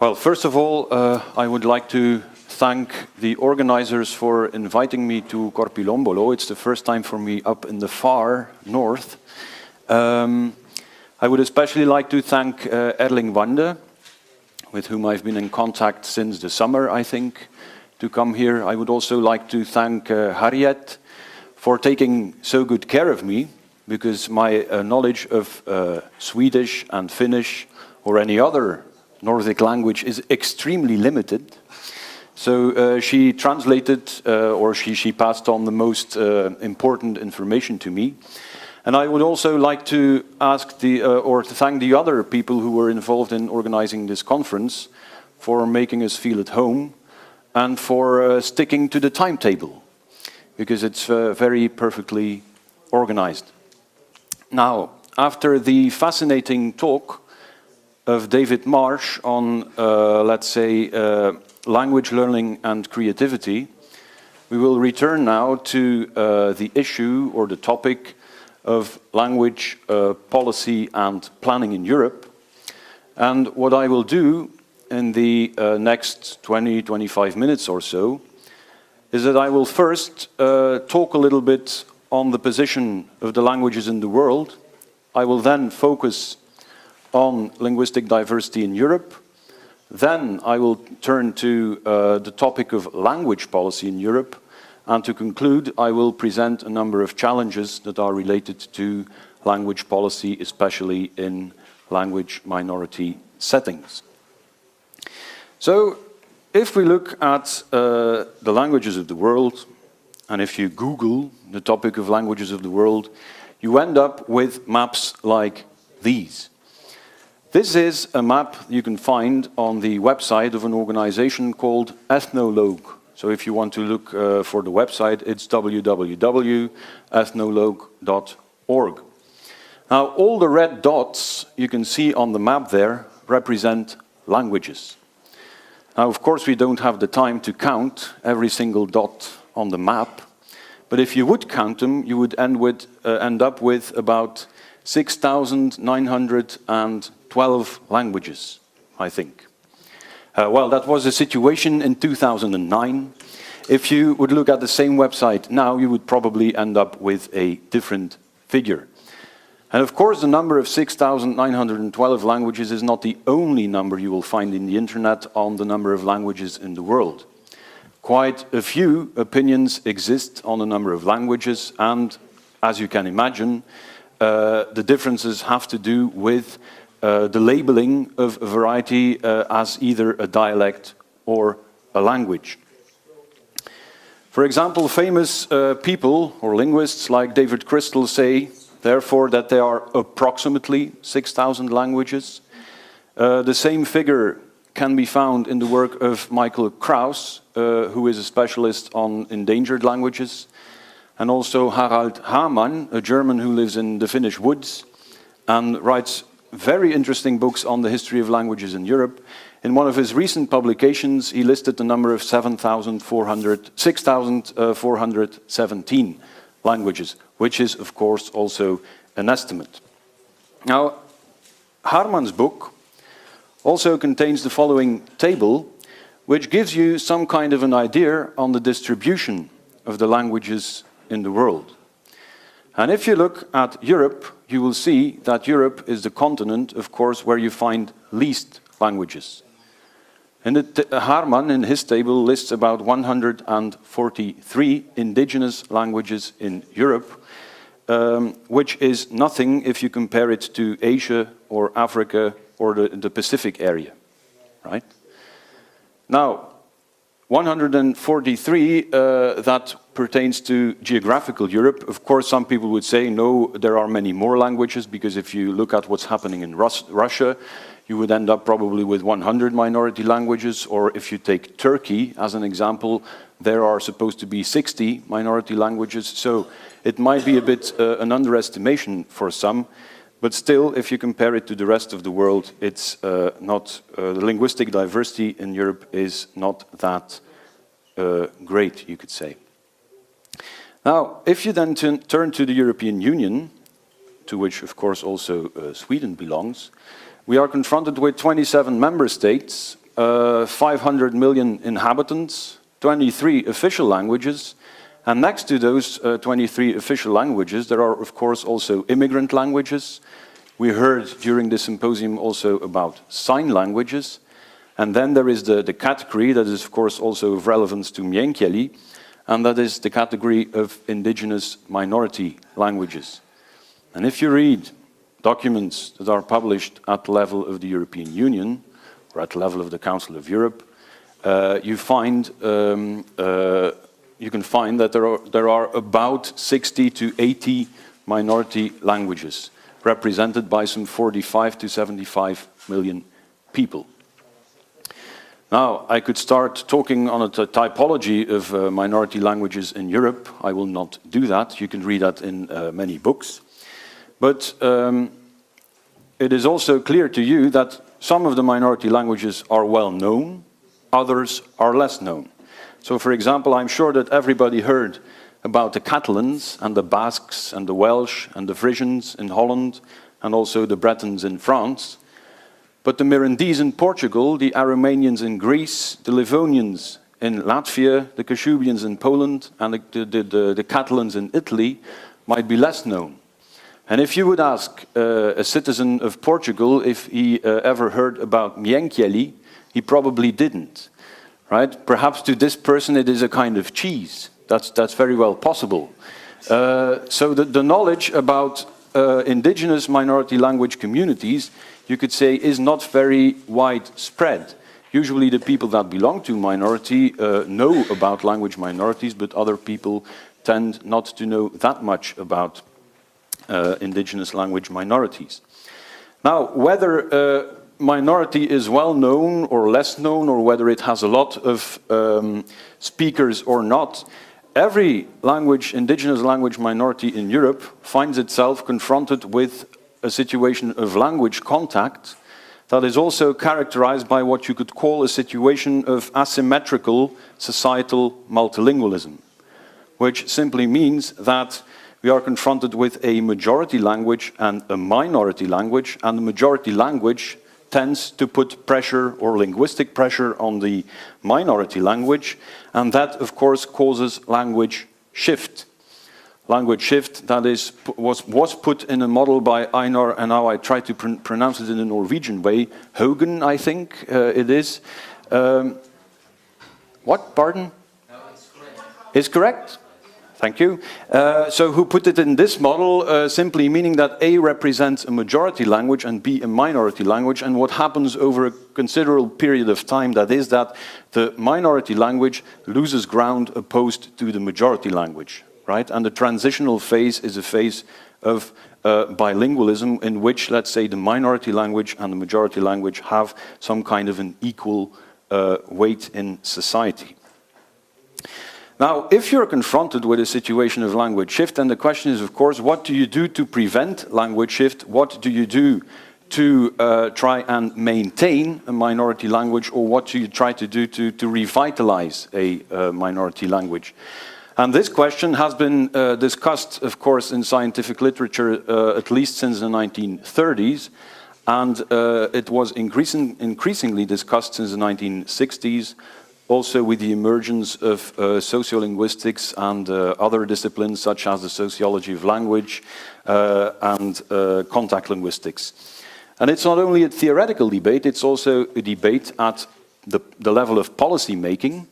Well, first of all, I would like to thank the organizers for inviting me to Korpilombolo. It's the first time for me up in the far north. I would especially like to thank Erling Wande, with whom I've been in contact since the summer, I think, to come here. I would also like to thank Harriet for taking so good care of me, because my knowledge of Swedish and Finnish or any other Nordic language is extremely limited. So she translated or she passed on the most important information to me. And I would also like to ask to thank the other people who were involved in organizing this conference for making us feel at home and for sticking to the timetable, because it's very perfectly organized. Now, after the fascinating talk of David Marsh on, let's say, language learning and creativity, we will return now to the issue or the topic of language policy and planning in Europe. And what I will do in the next 20-25 minutes or so is that I will first talk a little bit on the position of the languages in the world. I will then focus on linguistic diversity in Europe. Then I will turn to the topic of language policy in Europe. And to conclude, I will present a number of challenges that are related to language policy, especially in language minority settings. So, if we look at the languages of the world, and if you Google the topic of languages of the world, you end up with maps like these. This is a map you can find on the website of an organization called Ethnologue. So if you want to look for the website, it's www.ethnologue.org. Now, all the red dots you can see on the map there represent languages. Now, of course, we don't have the time to count every single dot on the map, but if you would count them, you would end up with about 6,912 languages, I think. Well, that was the situation in 2009. If you would look at the same website now, you would probably end up with a different figure. And of course, the number of 6,912 languages is not the only number you will find in the internet on the number of languages in the world. Quite a few opinions exist on the number of languages, and as you can imagine, the differences have to do with the labeling of a variety as either a dialect or a language. For example, famous people or linguists like David Crystal say, therefore, that there are approximately 6,000 languages. The same figure can be found in the work of Michael Kraus, who is a specialist on endangered languages, and also Harald Hamann, a German who lives in the Finnish woods and writes very interesting books on the history of languages in Europe. In one of his recent publications, he listed the number of 6,417 languages, which is, of course, also an estimate. Now, Harman's book also contains the following table, which gives you some kind of an idea on the distribution of the languages in the world. And if you look at Europe, you will see that Europe is the continent, of course, where you find least languages. And Harman, in his table, lists about 143 indigenous languages in Europe, which is nothing if you compare it to Asia or Africa or the Pacific area, right? Now, 143, that pertains to geographical Europe. Of course, some people would say, no, there are many more languages, because if you look at what's happening in Russia, you would end up probably with 100 minority languages, or if you take Turkey as an example, there are supposed to be 60 minority languages, so it might be a bit an underestimation for some, but still, if you compare it to the rest of the world, it's not, the linguistic diversity in Europe is not that great, you could say. Now, if you then turn to the European Union, to which of course also Sweden belongs, we are confronted with 27 member states, 500 million inhabitants, 23 official languages, and next to those 23 official languages, there are, of course, also immigrant languages. We heard during the symposium also about sign languages. And then there is the category that is, of course, also of relevance to mycket, and that is the category of indigenous minority languages. And if you read documents that are published at the level of the European Union, or at the level of the Council of Europe, you can find that there are about 60 to 80 minority languages, represented by some 45 to 75 million people. Now, I could start talking on a typology of minority languages in Europe. I will not do that. You can read that in many books. But it is also clear to you that some of the minority languages are well known, others are less known. So, for example, I'm sure that everybody heard about the Catalans and the Basques and the Welsh and the Frisians in Holland and also the Bretons in France. But the Mirandese in Portugal, the Aromanians in Greece, the Livonians in Latvia, the Kashubians in Poland, and the Catalans in Italy might be less known. And if you would ask a citizen of Portugal if he ever heard about mycket, he probably didn't, right? Perhaps to this person it is a kind of cheese. That's very well possible. So the knowledge about indigenous minority language communities, you could say, is not very widespread. Usually the people that belong to minority know about language minorities, but other people tend not to know that much about indigenous language minorities. Now, whether minority is well known or less known, or whether it has a lot of speakers or not, every indigenous language minority in Europe finds itself confronted with a situation of language contact that is also characterized by what you could call a situation of asymmetrical societal multilingualism, which simply means that we are confronted with a majority language and a minority language, and the majority language tends to put pressure or linguistic pressure on the minority language, and that, of course, causes language shift. Language shift that was put in a model by Einar, and now I try to pronounce it in a Norwegian way, Haugen, I think it is. What, pardon? No, it's correct. It's correct? Thank you. So who put it in this model, simply meaning that A represents a majority language and B a minority language, and what happens over a considerable period of time, that is that the minority language loses ground opposed to the majority language, right? And the transitional phase is a phase of bilingualism in which, let's say, the minority language and the majority language have some kind of an equal weight in society. Now, if you're confronted with a situation of language shift, then the question is, of course, what do you do to prevent language shift? What do you do to try and maintain a minority language, or what do you try to do to revitalize a minority language? And this question has been discussed, of course, in scientific literature at least since the 1930s, and it was increasingly discussed since the 1960s, also with the emergence of sociolinguistics and other disciplines such as the sociology of language and contact linguistics. And it's not only a theoretical debate, it's also a debate at the level of policy making,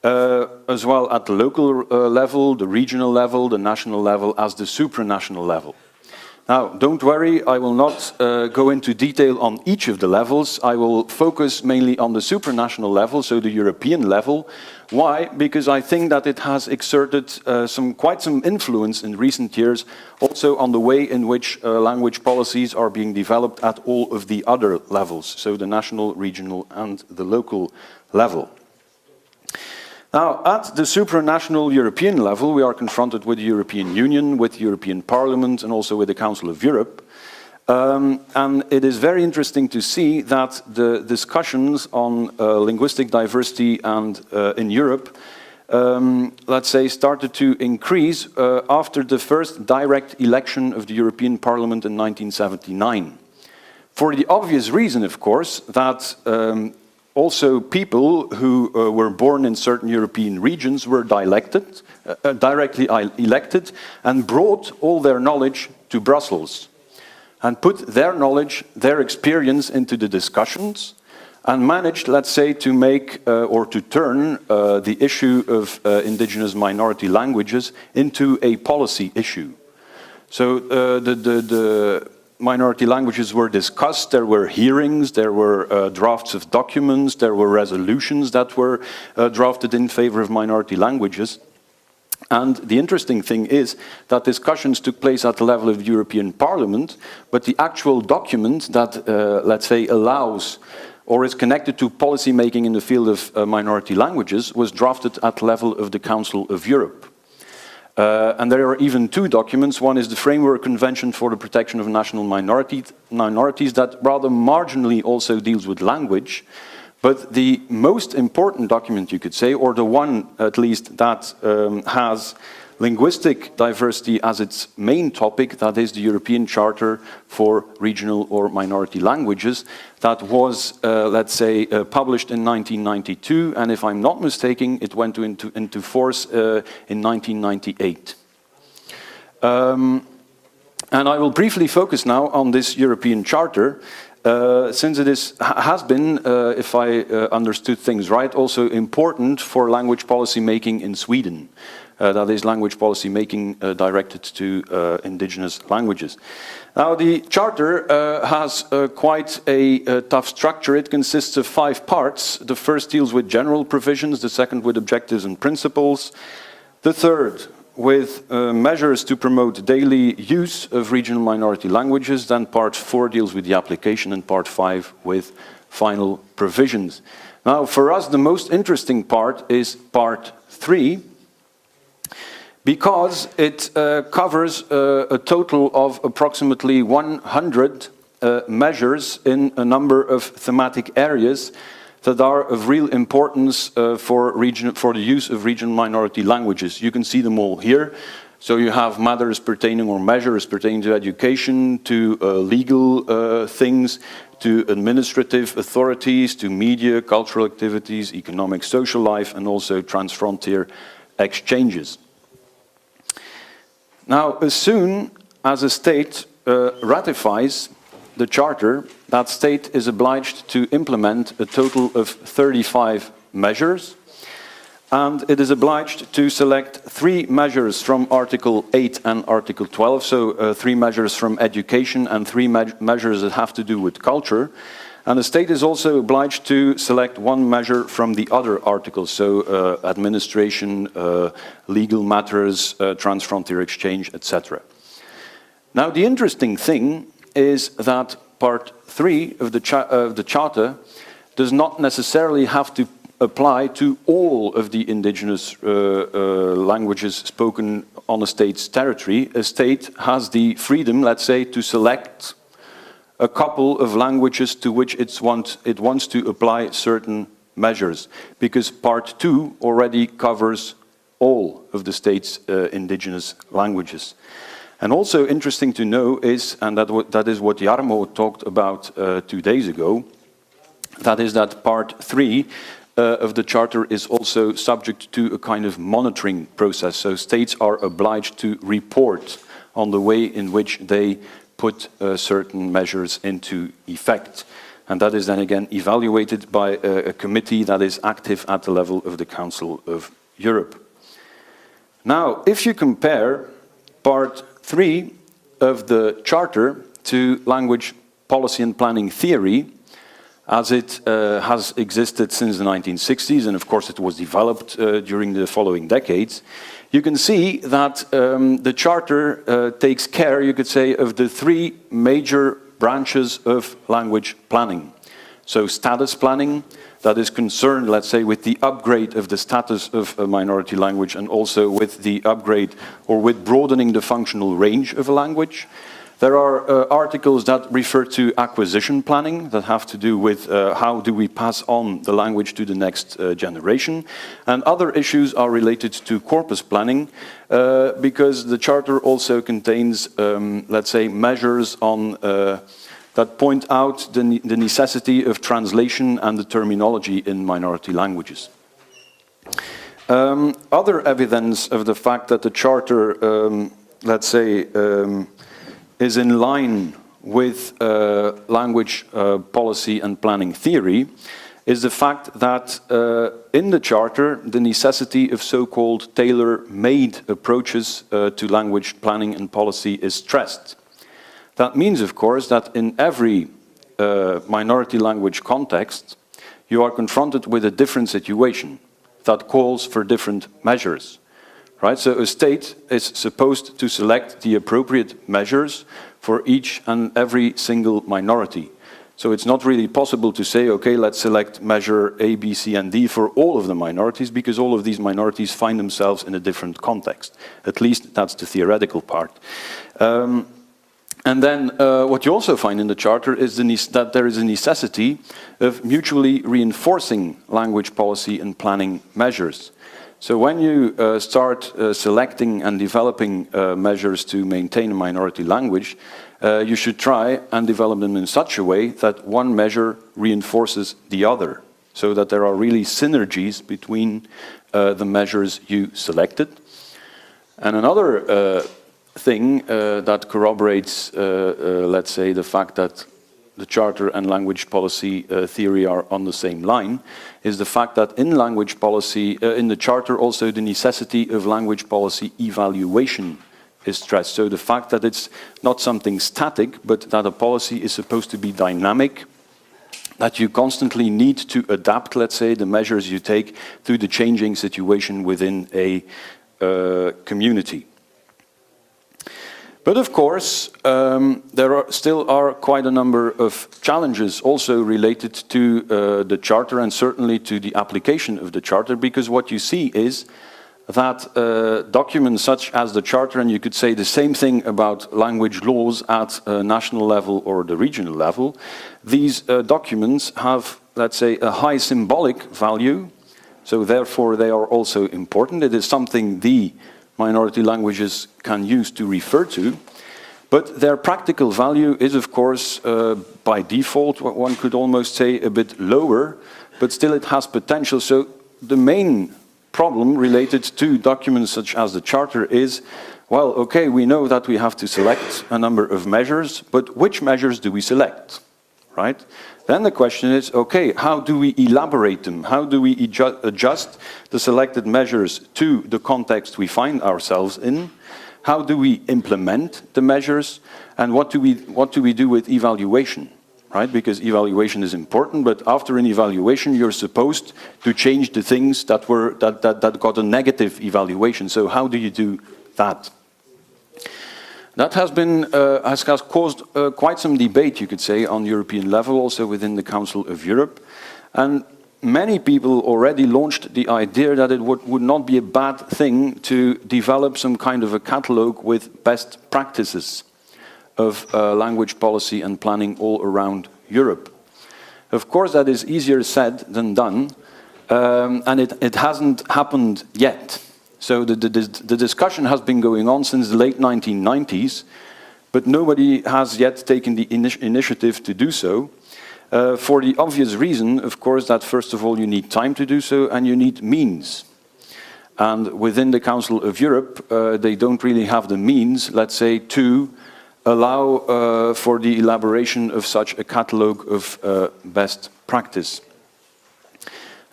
as well at the local level, the regional level, the national level, as the supranational level. Now, don't worry, I will not go into detail on each of the levels. I will focus mainly on the supranational level, so the European level. Why? Because I think that it has exerted quite some influence in recent years, also on the way in which language policies are being developed at all of the other levels, so the national, regional, and the local level. Now, at the supranational European level, we are confronted with the European Union, with the European Parliament, and also with the Council of Europe. And it is very interesting to see that the discussions on linguistic diversity and in Europe, let's say, started to increase after the first direct election of the European Parliament in 1979. For the obvious reason, of course, that also people who were born in certain European regions were directly elected and brought all their knowledge to Brussels and put their knowledge, their experience into the discussions and managed, let's say, to make or to turn the issue of indigenous minority languages into a policy issue. So the minority languages were discussed, there were hearings, there were drafts of documents, there were resolutions that were drafted in favor of minority languages. And the interesting thing is that discussions took place at the level of the European Parliament, but the actual document that, let's say, allows or is connected to policy making in the field of minority languages was drafted at the level of the Council of Europe. And there are even two documents. One is the Framework Convention for the Protection of National Minorities that rather marginally also deals with language. But the most important document, you could say, or the one at least that has linguistic diversity as its main topic, that is the European Charter for Regional or Minority Languages, that was, let's say, published in 1992, and if I'm not mistaken, it went into force in 1998. And I will briefly focus now on this European Charter, since it has been, if I understood things right, also important for language policy making in Sweden. That is language policy making directed to indigenous languages. Now the Charter has quite a tough structure. It consists of 5 parts. The first deals with general provisions, the second with objectives and principles, the third with measures to promote daily use of regional minority languages, then part 4 deals with the application, and part 5 with final provisions. Now for us the most interesting part is part 3, because it covers a total of approximately 100 measures in a number of thematic areas that are of real importance for the use of regional minority languages. You can see them all here. So you have matters pertaining or measures pertaining to education, to legal things, to administrative authorities, to media, cultural activities, economic, social life, and also transfrontier exchanges. Now, as soon as a state ratifies the Charter, that state is obliged to implement a total of 35 measures, and it is obliged to select 3 measures from Article 8 and Article 12, so 3 measures from education and 3 measures that have to do with culture. And the state is also obliged to select 1 measure from the other articles, so administration, legal matters, transfrontier exchange, etc. Now the interesting thing is that part 3 of the Charter does not necessarily have to apply to all of the indigenous languages spoken on a state's territory. A state has the freedom, let's say, to select a couple of languages to which it wants to apply certain measures, because part 2 already covers all of the state's indigenous languages. And also interesting to know is, and that is what Jarmo talked about 2 days ago, that is that part 3 of the Charter is also subject to a kind of monitoring process. So states are obliged to report on the way in which they put certain measures into effect. And that is then again evaluated by a committee that is active at the level of the Council of Europe. Now, if you compare part 3 of the Charter to language policy and planning theory, as it has existed since the 1960s, and of course it was developed during the following decades, you can see that the Charter takes care, you could say, of the 3 major branches of language planning. So status planning, that is concerned, let's say, with the upgrade of the status of a minority language, and also with the upgrade or with broadening the functional range of a language. There are articles that refer to acquisition planning, that have to do with how do we pass on the language to the next generation. And other issues are related to corpus planning, because the Charter also contains, let's say, measures on that point out the necessity of translation and the terminology in minority languages. Other evidence of the fact that the Charter, let's say, is in line with language policy and planning theory is the fact that in the Charter, the necessity of so-called tailor-made approaches to language planning and policy is stressed. That means, of course, that in every minority language context, you are confronted with a different situation that calls for different measures. Right? So a state is supposed to select the appropriate measures for each and every single minority. So it's not really possible to say, okay, let's select measure A, B, C, and D for all of the minorities, because all of these minorities find themselves in a different context. At least that's the theoretical part. And then what you also find in the Charter is that there is a necessity of mutually reinforcing language policy and planning measures. So when you start selecting and developing measures to maintain a minority language, you should try and develop them in such a way that one measure reinforces the other, so that there are really synergies between the measures you selected. And another thing that corroborates, let's say, the fact that the Charter and language policy theory are on the same line, is the fact that in language policy, in the Charter also the necessity of language policy evaluation is stressed. So the fact that it's not something static, but that a policy is supposed to be dynamic, that you constantly need to adapt, let's say, the measures you take to the changing situation within a community. But of course, there still are quite a number of challenges also related to the Charter and certainly to the application of the Charter, because what you see is that documents such as the Charter, and you could say the same thing about language laws at a national level or the regional level, these documents have, let's say, a high symbolic value, so therefore they are also important. It is something the minority languages can use to refer to, but their practical value is, of course, by default, what one could almost say, a bit lower, but still it has potential. So the main problem related to documents such as the Charter is, well, okay, we know that we have to select a number of measures, but which measures do we select, right? Then the question is, okay, how do we elaborate them? How do we adjust the selected measures to the context we find ourselves in? How do we implement the measures? And what do we do with evaluation, right? Because evaluation is important, but after an evaluation, you're supposed to change the things that got a negative evaluation. So how do you do that? That has caused quite some debate, you could say, on European level, also within the Council of Europe. And many people already launched the idea that it would not be a bad thing to develop some kind of a catalogue with best practices of language policy and planning all around Europe. Of course, that is easier said than done, and it hasn't happened yet. So the discussion has been going on since the late 1990s, but nobody has yet taken the initiative to do so, for the obvious reason, of course, that first of all you need time to do so and you need means. And within the Council of Europe, they don't really have the means, let's say, to allow for the elaboration of such a catalogue of best practice.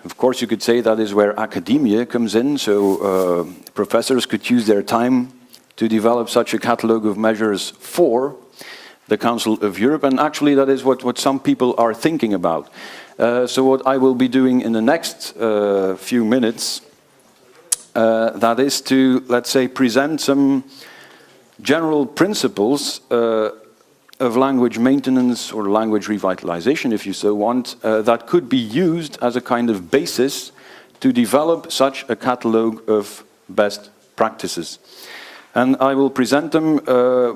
Of course, you could say that is where academia comes in, so professors could use their time to develop such a catalogue of measures for the Council of Europe, and actually that is what some people are thinking about. So what I will be doing in the next few minutes, that is to, let's say, present some general principles of language maintenance or language revitalization, if you so want, that could be used as a kind of basis to develop such a catalogue of best practices. And I will present them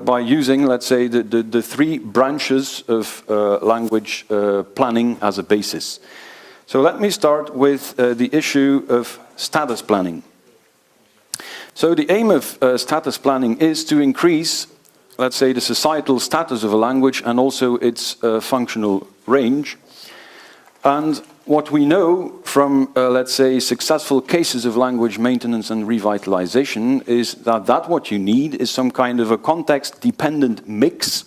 by using, let's say, the three branches of language planning as a basis. So let me start with the issue of status planning. So the aim of status planning is to increase let's say, the societal status of a language and also its functional range. And what we know from, let's say, successful cases of language maintenance and revitalization is that what you need is some kind of a context-dependent mix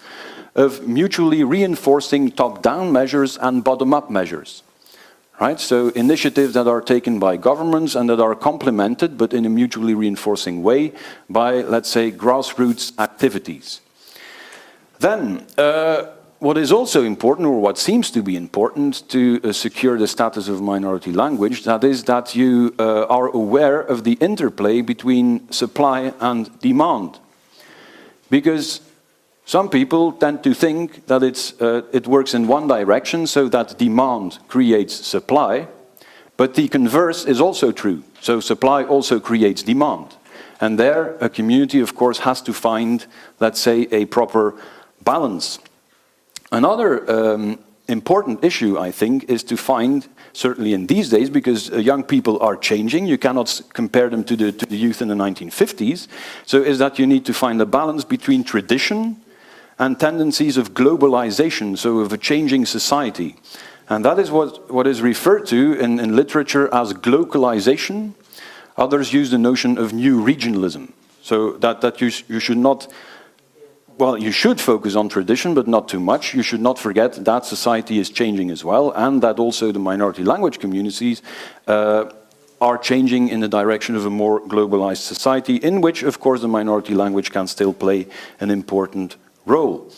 of mutually reinforcing top-down measures and bottom-up measures. Right? So initiatives that are taken by governments and that are complemented, but in a mutually reinforcing way, by, let's say, grassroots activities. Then, what is also important, or what seems to be important to secure the status of minority language, that is that you are aware of the interplay between supply and demand. Because some people tend to think that it works in one direction, so that demand creates supply, but the converse is also true. So supply also creates demand. And there, a community, of course, has to find, let's say, a proper balance. Another important issue, I think, is to find, certainly in these days, because young people are changing, you cannot compare them to the youth in the 1950s, so is that you need to find a balance between tradition and tendencies of globalization, so of a changing society. And that is what is referred to in literature as glocalization. Others use the notion of new regionalism. So that you should not, well, you should focus on tradition, but not too much. You should not forget that society is changing as well, and that also the minority language communities are changing in the direction of a more globalized society, in which, of course, the minority language can still play an important role.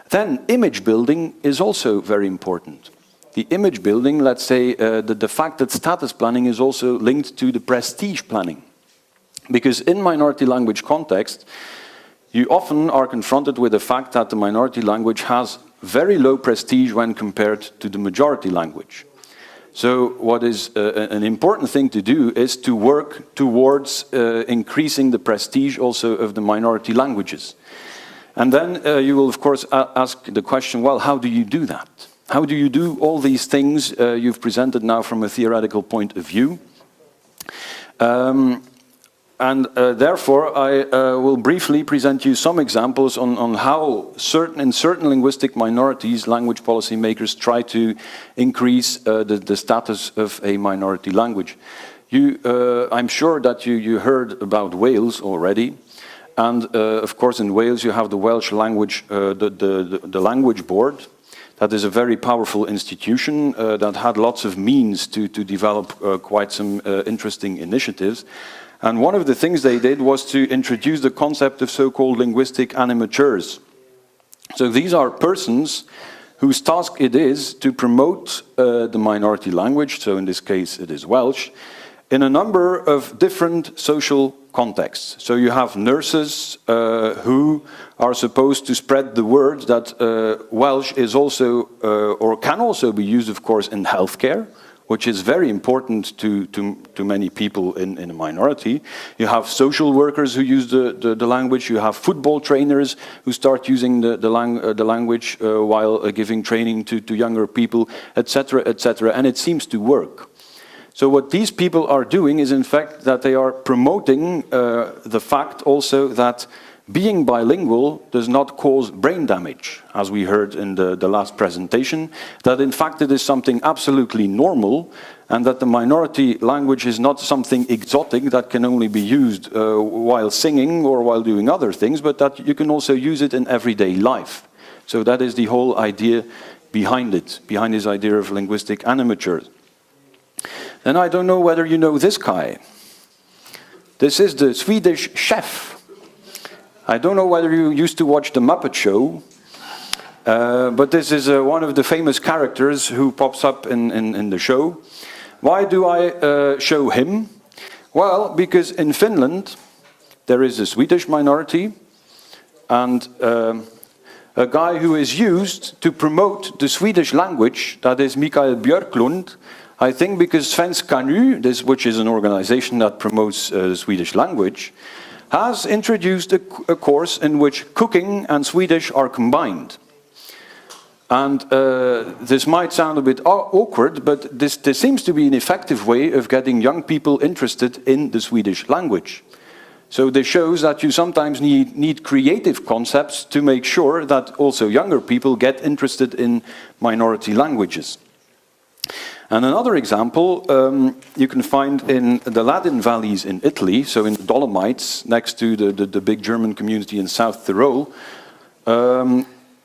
Then image building is also very important. The image building, let's say, the fact that status planning is also linked to the prestige planning. Because in minority language context, you often are confronted with the fact that the minority language has very low prestige when compared to the majority language. So what is an important thing to do is to work towards increasing the prestige also of the minority languages. And then you will, of course, ask the question, well, how do you do that? How do you do all these things you've presented now from a theoretical point of view? Therefore, I will briefly present you some examples on how in certain linguistic minorities, language policymakers try to increase the status of a minority language. I'm sure that you heard about Wales already. And of course, in Wales, you have the Welsh language, the language board. That is a very powerful institution that had lots of means to develop quite some interesting initiatives. And one of the things they did was to introduce the concept of so-called linguistic animateurs. So these are persons whose task it is to promote the minority language, so in this case it is Welsh, in a number of different social contexts. So you have nurses who are supposed to spread the word that Welsh is also, or can also be used, of course, in healthcare, which is very important to many people in a minority. You have social workers who use the language. You have football trainers who start using the language while giving training to younger people, etc., etc. And it seems to work. So what these people are doing is, in fact, that they are promoting the fact also that being bilingual does not cause brain damage, as we heard in the last presentation, that in fact it is something absolutely normal, and that the minority language is not something exotic that can only be used while singing or while doing other things, but that you can also use it in everyday life. So that is the whole idea behind it, behind this idea of linguistic animateurs. Then I don't know whether you know this guy. This is the Swedish chef. I don't know whether you used to watch The Muppet Show, but this is one of the famous characters who pops up in the show. Why do I show him? Well, because in Finland there is a Swedish minority and a guy who is used to promote the Swedish language, that is Mikael Björklund. I think because Svenska Nu, which is an organization that promotes the Swedish language, has introduced a course in which cooking and Swedish are combined. And this might sound a bit awkward, but this seems to be an effective way of getting young people interested in the Swedish language. So this shows that you sometimes need creative concepts to make sure that also younger people get interested in minority languages. And another example you can find in the Latin valleys in Italy, so in the Dolomites, next to the big German community in South Tyrol,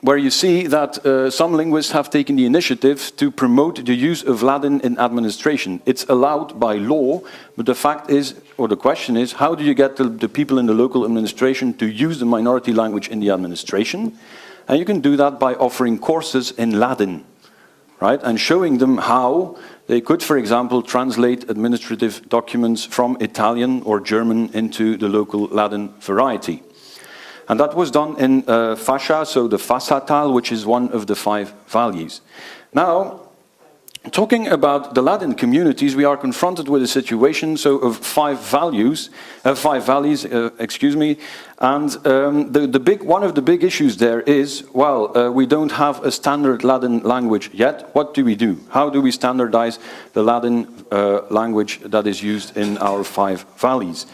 where you see that some linguists have taken the initiative to promote the use of Latin in administration. It's allowed by law, but the fact is, or the question is, how do you get the people in the local administration to use the minority language in the administration? And you can do that by offering courses in Latin, right? And showing them how they could, for example, translate administrative documents from Italian or German into the local Latin variety. And that was done in Fascia, so the Fassatal, which is one of the 5 valleys. Now, talking about the Latin communities, we are confronted with a situation of 5 valleys, excuse me. And one of the big issues there is, well, we don't have a standard Latin language yet. What do we do? How do we standardize the Latin language that is used in our 5 valleys?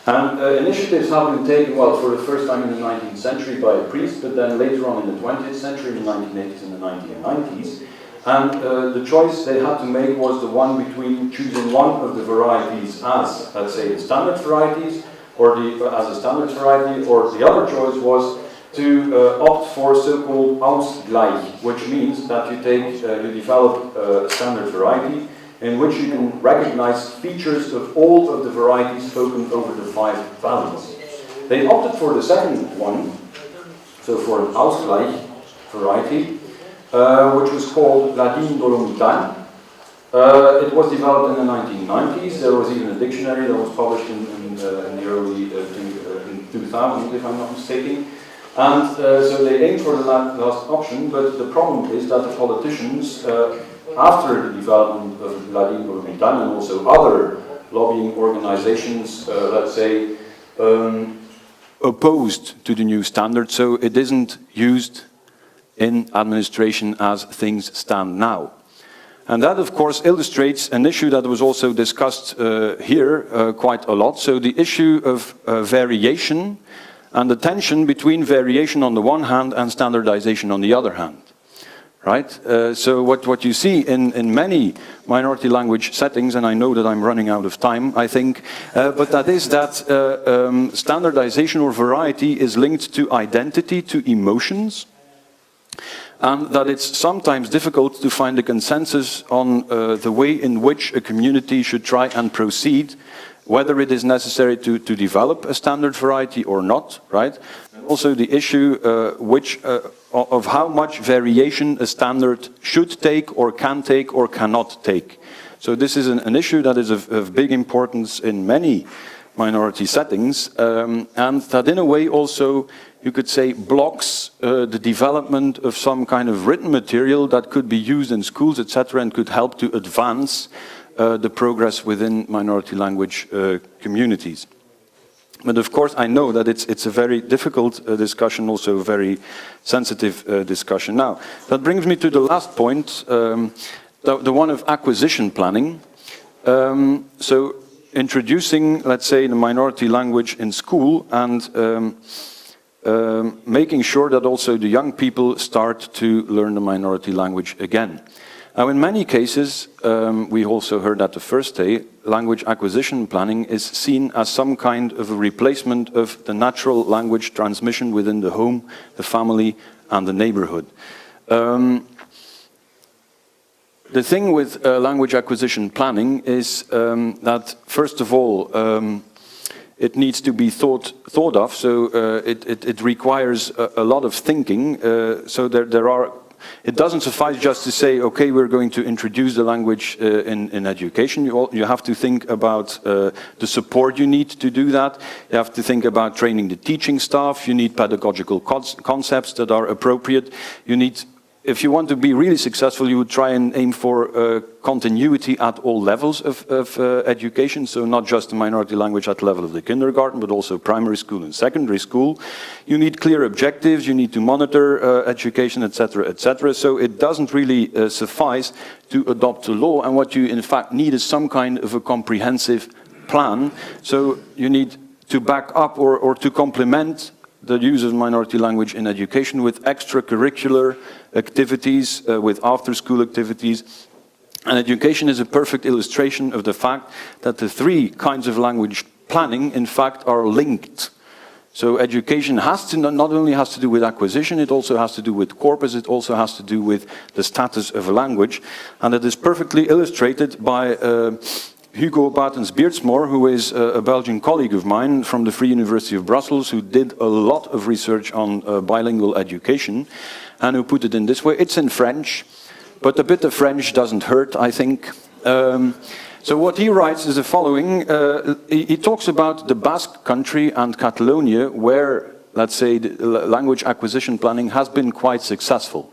And initiatives have been taken, well, for the first time in the 19th century by a priest, but then later on in the 20th century, in the 1980s and the 1990s. And the choice they had to make was the one between choosing one of the varieties as, let's say, the standard varieties, or as a standard variety, or the other choice was to opt for so-called Ausgleich, which means that you develop a standard variety in which you can recognize features of all of the varieties spoken over the 5 valleys. They opted for the second one, so for an Ausgleich variety, which was called Ladin Dolomitain. It was developed in the 1990s. There was even a dictionary that was published in the early 2000, if I'm not mistaken. And so they aimed for the last option, but the problem is that the politicians, after the development of Ladin Dolomitain and also other lobbying organizations, let's say, opposed to the new standard, so it isn't used in administration as things stand now. And that, of course, illustrates an issue that was also discussed here quite a lot. So the issue of variation and the tension between variation on the one hand and standardization on the other hand. Right? So what you see in many minority language settings, and I know that I'm running out of time, I think, but that is that standardization or variety is linked to identity, to emotions, and that it's sometimes difficult to find a consensus on the way in which a community should try and proceed, whether it is necessary to develop a standard variety or not, right? And also the issue of how much variation a standard should take or cannot take. So this is an issue that is of big importance in many minority settings, and that in a way also, you could say, blocks the development of some kind of written material that could be used in schools, etc., and could help to advance the progress within minority language communities. But of course, I know that it's a very difficult discussion, also a very sensitive discussion. Now, that brings me to the last point, the one of acquisition planning. So introducing, let's say, the minority language in school and making sure that also the young people start to learn the minority language again. Now, in many cases, we also heard that the first day, language acquisition planning is seen as some kind of a replacement of the natural language transmission within the home, the family, and the neighborhood. The thing with language acquisition planning is that, first of all, it needs to be thought of, so it requires a lot of thinking, so there are. It doesn't suffice just to say, okay, we're going to introduce the language in education. You have to think about the support you need to do that. You have to think about training the teaching staff. You need pedagogical concepts that are appropriate. You need, if you want to be really successful, you would try and aim for continuity at all levels of education, so not just the minority language at the level of the kindergarten, but also primary school and secondary school. You need clear objectives, you need to monitor education, etc., etc. So it doesn't really suffice to adopt a law, and what you in fact need is some kind of a comprehensive plan. So you need to back up or to complement the use of minority language in education with extracurricular activities, with after-school activities. And education is a perfect illustration of the fact that the three kinds of language planning, in fact, are linked. So education has to not only has to do with acquisition, it also has to do with corpus, it also has to do with the status of a language. And it is perfectly illustrated by Hugo Batens-Beerdsmoor, who is a Belgian colleague of mine from the Free University of Brussels, who did a lot of research on bilingual education, and who put it in this way. It's in French, but a bit of French doesn't hurt, I think. So what he writes is the following. He talks about the Basque country and Catalonia, where, let's say, the language acquisition planning has been quite successful.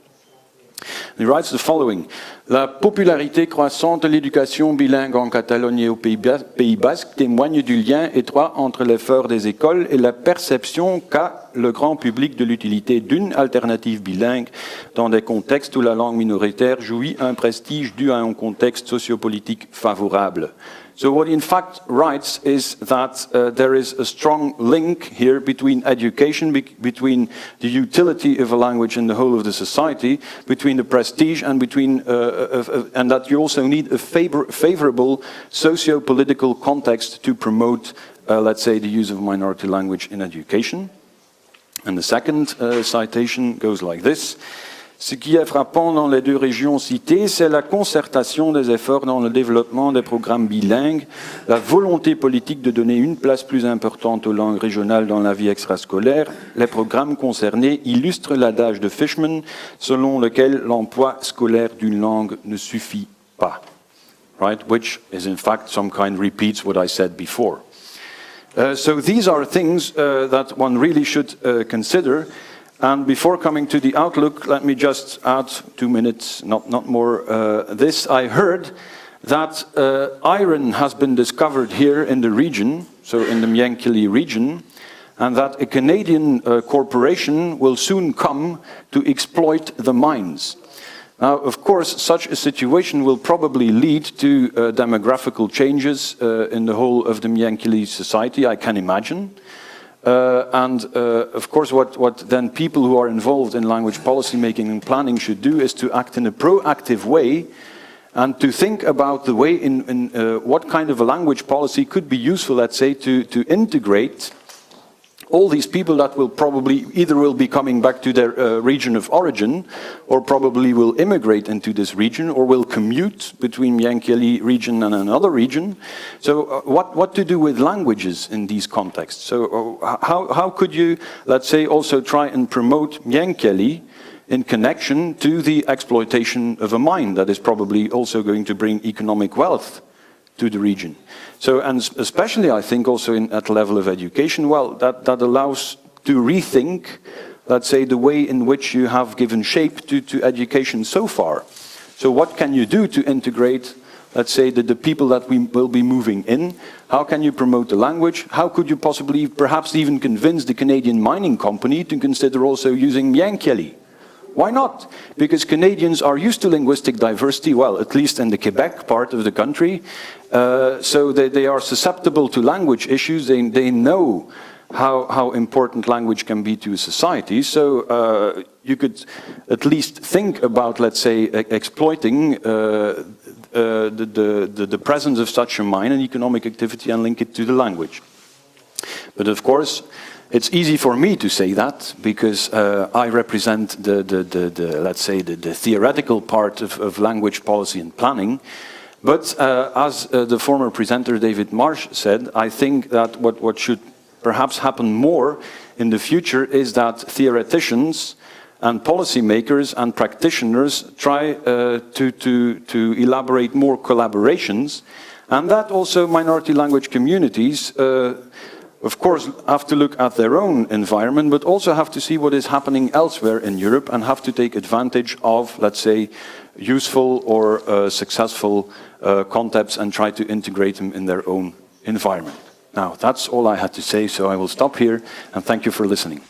He writes the following. La popularité croissante de l'éducation bilingue en Catalogne et au Pays Basque témoigne du lien étroit entre l'effort des écoles et la perception qu'a le grand public de l'utilité d'une alternative bilingue dans des contextes où la langue minoritaire jouit un prestige dû à un contexte sociopolitique favorable. So what he in fact writes is that there is a strong link here between education, between the utility of a language in the whole of the society, between the prestige and between, and that you also need a favorable socio-political context to promote, let's say, the use of minority language in education. And the second citation goes like this. Ce qui est frappant dans les deux régions citées, c'est la concertation des efforts dans le développement des programmes bilingues, la volonté politique de donner une place plus importante aux langues régionales dans la vie extrascolaire. Les programmes concernés illustrent l'adage de Fishman, selon lequel l'emploi scolaire d'une langue ne suffit pas. Right? Which is in fact some kind repeats what I said before. So these are things that one really should consider. And before coming to the outlook, let me just add 2 minutes, not more, this. I heard that iron has been discovered here in the region, so in the Mienkili region, and that a Canadian corporation will soon come to exploit the mines. Now, of course, such a situation will probably lead to demographical changes in the whole of the Mienkili society, I can imagine. Of course, what then people who are involved in language policy making and planning should do is to act in a proactive way and to think about the way in what kind of a language policy could be useful, let's say, to integrate all these people that will probably either will be coming back to their region of origin or probably will immigrate into this region or will commute between Mienkili region and another region. So what to do with languages in these contexts? So how could you, let's say, also try and promote Mienkili in connection to the exploitation of a mine that is probably also going to bring economic wealth to the region? So, and especially I think also at the level of education, well, that allows to rethink, let's say, the way in which you have given shape to education so far. So what can you do to integrate, let's say, the people that we will be moving in? How can you promote the language? How could you possibly perhaps even convince the Canadian mining company to consider also using Mienkili? Why not? Because Canadians are used to linguistic diversity, well, at least in the Quebec part of the country. So they are susceptible to language issues. They know how important language can be to a society. So you could at least think about, let's say, exploiting the presence of such a mine and economic activity and link it to the language. But of course, it's easy for me to say that because I represent let's say, the theoretical part of language policy and planning. But as the former presenter David Marsh said, I think that what should perhaps happen more in the future is that theoreticians and policymakers and practitioners try to elaborate more collaborations, and that also minority language communities of course, have to look at their own environment, but also have to see what is happening elsewhere in Europe and have to take advantage of, let's say, useful or successful concepts and try to integrate them in their own environment. Now, that's all I had to say, so I will stop here and thank you for listening.